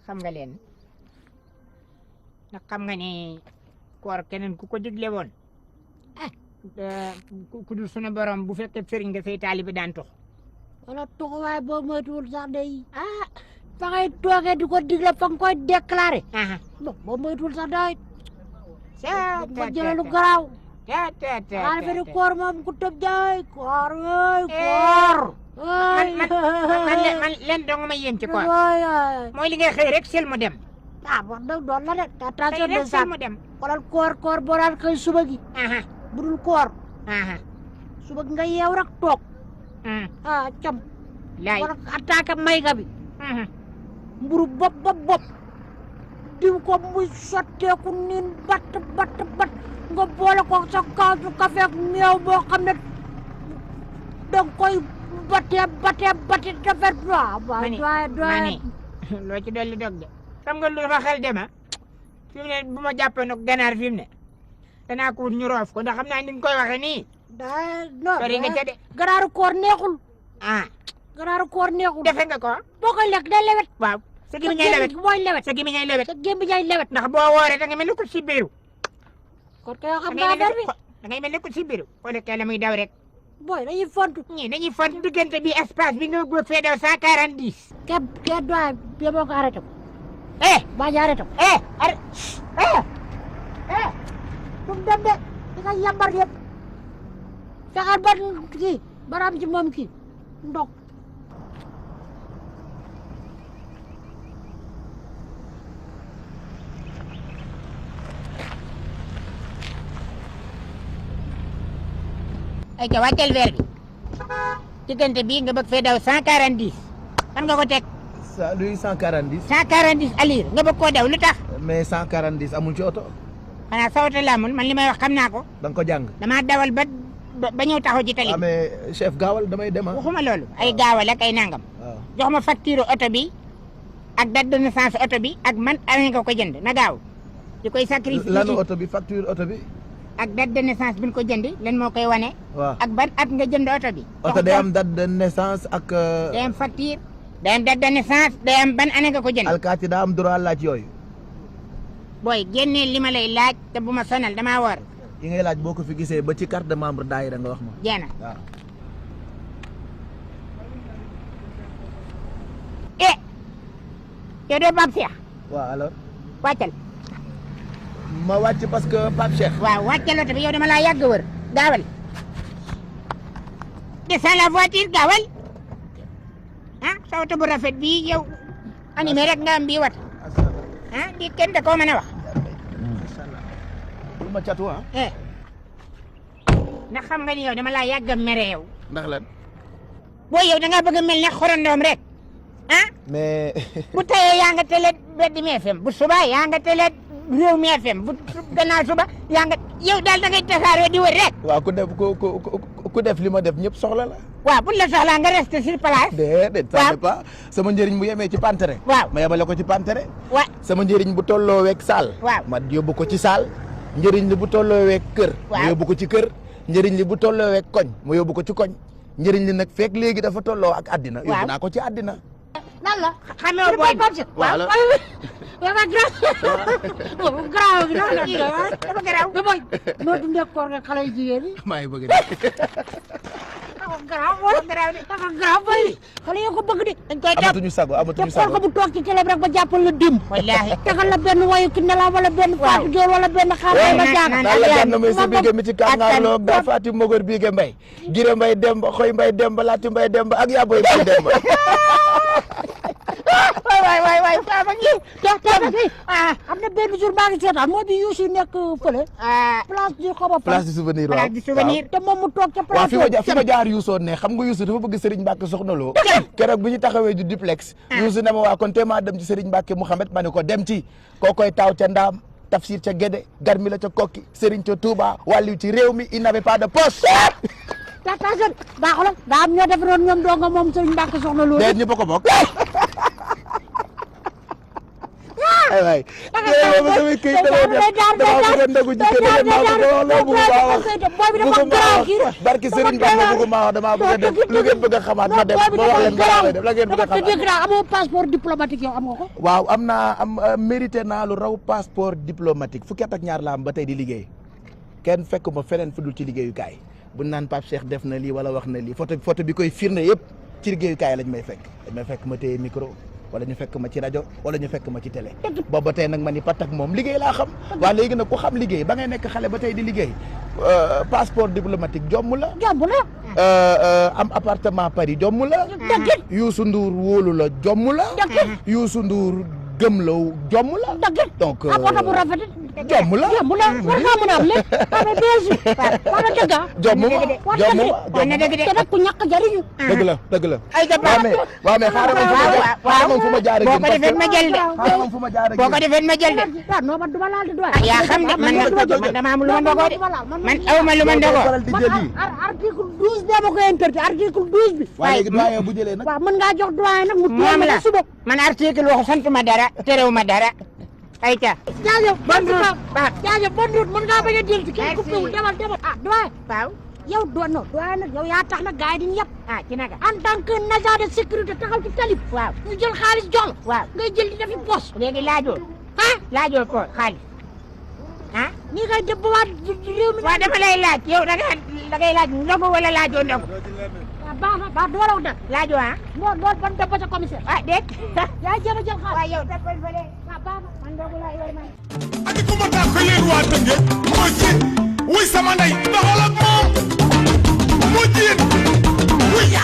xam nga leen ndax xam nga ni koor keneen ku ko digle woon ku dul sunu borom bu fekkee sëriñ nga say taalibe daan tox wala tox waaye boo moytuwul sax day fa ngay toogee di ko digle fa nga koy déclaré boo moytuwul sax day ma jëlee lu garaaw xanaa defe ni koor moom ku tëb jaay koor man leen dong ma yéem ci koor mooy li ngay xëy rek sel mu dem wax dëgg doon la de attention de sel mu dem xoolal koor boo daan xëy suba gi budul koor suba gi nga yeew rek toog cam wala attaque may nga bi mburu bopp diw ko muy sotteeku niin bat nga boole ko sa kaasu café ak meew boo xam ne danga koy bate defet mani loo ci dolli dog de xam nga lu dafa xel dema fi mu ne bu ma jàppee nag ganaar fi mu ne danaa ko wut ñu roof ko ndax xam naa ni nga koy waxee nii sori nga ca de ganaaru koor neexul ganaaru koor neexul defe nga ko boo koy lekk day lewet waaw sa gémmiñ ñay lewet mooy lewet sa gémmiñ ñay lewet sa gémmiñ ñay lewet ndax boo wooree da nga mel ni ko si biiru kon kay xam nga affaire bi da ngay mel ni ko si biiru boo lekkee la muy daw rek boy dañuy fontu ñii dañuy fontu diggante bi espace bi nga góog fee daw 140 ke doy bi boo ko arrêté ko baa ji arrêté ko tum dem de di nga yambar yëpp fexeel ba kii baraam ci moom kii ndog ay ca wàccal verre bi diggante bii nga bëgg fee daw 140 fan nga ko teg luy 140 140 alir nga bëgg koo daw lu tax mais 140 amul ci oto xanaa sa oto la amul man li may wax xam naa ko da nga ko jàng damaa dawal ba ñëw taxaw ci tali mais chef gaawal damay dem waxuma loolu ay gaawal ak ay nangam jox ma facture oto bi ak date de naissance oto bi ak man amee nga ko jënd na gaaw di koy sacrifice lanu oto bi facture oto bi ak date de naissance bi ñu ko jënd lan moo koy wane waaw ak ban at nga jënd oto bi oto day am date de naissance ak day am facture day am date de naissance day am ban année nga ko jënd alkaati daa am droit laaj yooyu booy génnee li ma lay laaj te bu ma sonal damaa war yi ngay laaj boo ko fi gisee ba ci carte de membre daayira nga wax ma jeena waaw yow doo Pape Cheikh waaw alors wàccal ma wàcc parce que Pape Cheikh waaw wàccal oto bi yow dama laa yàgg wër gaawal descends la voiture gaawal sa oto bu rafet bii yow animé rek nga am bii wat di kenn da koo mën a wax lu ma catu ndax xam nga ni yow dama laa yàgg a mere yow ndax lan boo yow da ngaa bëgg a mel ne xorondoom rek mais bu tayee yaa nga télé Mbedd mi FM bu suba yaa nga télé Réew mi FM bu gannaaw suba yaa nga yow daal da ngay tasaaroo di wër rek waaw ku def li ma def ñëpp soxla la waaw buñ la soxlaa nga reste sur place déedéet ça n'est pas sama njëriñ bu yemee ci pantere waaw ma yebale ko ci pantere waaw sama njëriñ bu tolloo weeg saal waaw ma yóbbu ko ci saal njëriñ li bu tolloo weeg kër ma yóbbu ko ci kër njëriñ li bu tolloo weeg koñ ma yóbbu ko ci koñ njëriñ li nag fekk léegi dafa tolloo ak àddina yóbbu naa ko ci àddina lan la xamee woo booy waaw dafa garaaw gi dafa garaaw ba boy noo dundee koor nga xale yu jigéen yi maa ngi bëgg dafa garaaw boy xale yoo ko bëgg de dañ koy topp amatuñu sago amatuñu sago ko bu toog ci télé bi rek ba jàppal la dim wallaahi tegal la benn wayu ki ne la wala benn faatu joor wala benn xaar ba jàng naa la jànn may sa bige mi ci kàngaarloo daa faati mogor bige mbay gire mbay demba xoy mbay demba laati mbay demba ak yaa boy mbay demba waay Papa ngi am na benn jour maa ngi seetaan moo bi Youssou nekk fële place du xaw ma place du souvenir waaw place du souvenir te moom mu toog ca waaw place fi ma jaar Youssou ne xam nga Youssou dafa bëgg Serigne Mbacke Soxna Lo keroog bi ñu taxawee du duplex Youssou ne ma waa kon te maa dem ci Serigne Mbacke Mouhamed ma ne ko dem ci koo koy taaw ca Ndaam Tafsir ca Gédé Garmi la ca Kokki Serigne ca Touba wàllu ci réew mi il n'avait pas de poste attention baaxul daa am ñoo defaroon ñoom doo nga moom Serigne Mbacke Soxna Lo déet ñu ko bokk waay ma sama këyit dama bëgg a ndogu ci kër yi maa bëgg a wax barki Serigne Bamba bëgguma wax dama bëgg a def lu ngeen bëgg a xamaat ma def ma wax leen dara def la ngeen bëgg a xamaat dégg naa amoo passeport diplomatique yow am nga ko waaw am mérité naa lu raw passeport diplomatique fukki at ak ñaar la am ba tey di liggéey kenn fekkuma feneen fu dul ci liggéeyukaay bu naan Pape Cheikh def na lii wala wax na lii photo bi koy firnde yëpp ci liggéeyukaay lañ may fekk ma téye micro wala ñu fekk ma ci rajo wala ñu fekk ma ci télé boobu ba tey nag ma ni patak moom liggéey laa xam waaw léegi nag ku xam liggéey ba ngay nekk xale ba tey di liggéey passeport diplomatique jomm la am appartement Paris jomm la Youssou Ndour wóolu la jomm la Youssou Ndour gëm la jomm la donc bu rafet jomm la war nga mën a am lépp amee deesu wala dëgg jomm na dëgg de nag ku ñàkk jariñu dëgg la waaw mais xaaral moom fu ma jaar boo ko defee ma jël de boo ko defee ma jël de non man duma laal de doy yaa xam de man dama am lu ma ndogoo de man aw ma lu ma ndogoo article 12 dama ko interdit article 12 bi waaye léegi doyen bu jëlee nag waaw mën ngaa jox doyen nag mu moom la man article waxu sant ma dara terew ma dara ayca jaajëf bonne route mën ngaa bañ a jël ci kenn coupé wul demal doyen waaw yow doyen nag yow yaa tax nag gars yi diñu yëpp ci naka en tant que agent de sécurité taxaw ci talib waaw ñu jël xaalis jox la waaw ngay jël di defi poche léegi laajoo ko xaalis nii ngay def ba waa réew mi waaw dama lay laaj yow da ngay laaj ndogu wala laajoo ndogu baax na baax duma la wax dëgg laajoo loolu ban def ba ca commissaire déet yaa jéem a jël xaalis waaw yow dafay fële baax na man ndogu laa yor man andi ku ma taa ko yéen waa Tëngéej moo ci wuy sama ndey doxal ak moom mu jiit